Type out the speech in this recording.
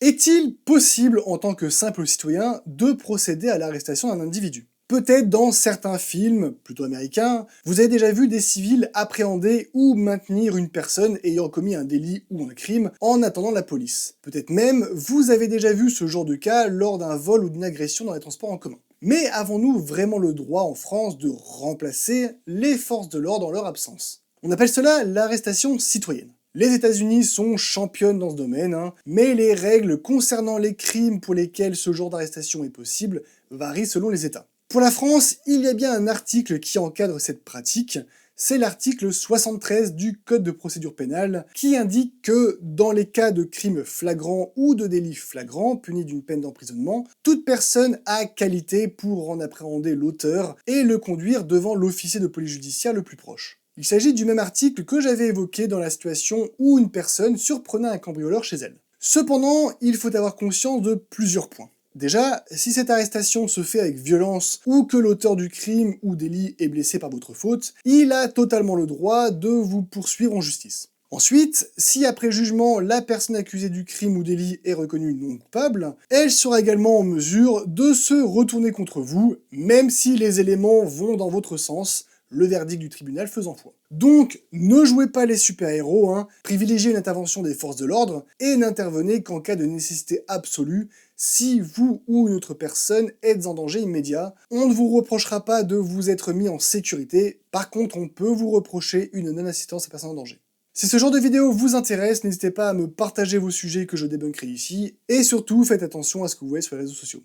Est-il possible, en tant que simple citoyen, de procéder à l'arrestation d'un individu? Peut-être dans certains films, plutôt américains, vous avez déjà vu des civils appréhender ou maintenir une personne ayant commis un délit ou un crime en attendant la police. Peut-être même vous avez déjà vu ce genre de cas lors d'un vol ou d'une agression dans les transports en commun. Mais avons-nous vraiment le droit en France de remplacer les forces de l'ordre en leur absence? On appelle cela l'arrestation citoyenne. Les États-Unis sont championnes dans ce domaine, mais les règles concernant les crimes pour lesquels ce genre d'arrestation est possible varient selon les États. Pour la France, il y a bien un article qui encadre cette pratique, c'est l'article 73 du Code de procédure pénale, qui indique que dans les cas de crimes flagrants ou de délits flagrants punis d'une peine d'emprisonnement, toute personne a qualité pour en appréhender l'auteur et le conduire devant l'officier de police judiciaire le plus proche. Il s'agit du même article que j'avais évoqué dans la situation où une personne surprenait un cambrioleur chez elle. Cependant, il faut avoir conscience de plusieurs points. Déjà, si cette arrestation se fait avec violence ou que l'auteur du crime ou délit est blessé par votre faute, il a totalement le droit de vous poursuivre en justice. Ensuite, si après jugement, la personne accusée du crime ou délit est reconnue non coupable, elle sera également en mesure de se retourner contre vous, même si les éléments vont dans votre sens, le verdict du tribunal faisant foi. Donc, ne jouez pas les super-héros, privilégiez une intervention des forces de l'ordre, et n'intervenez qu'en cas de nécessité absolue, si vous ou une autre personne êtes en danger immédiat. On ne vous reprochera pas de vous être mis en sécurité, par contre on peut vous reprocher une non-assistance à personne en danger. Si ce genre de vidéo vous intéresse, n'hésitez pas à me partager vos sujets que je débunkerai ici, et surtout faites attention à ce que vous voyez sur les réseaux sociaux.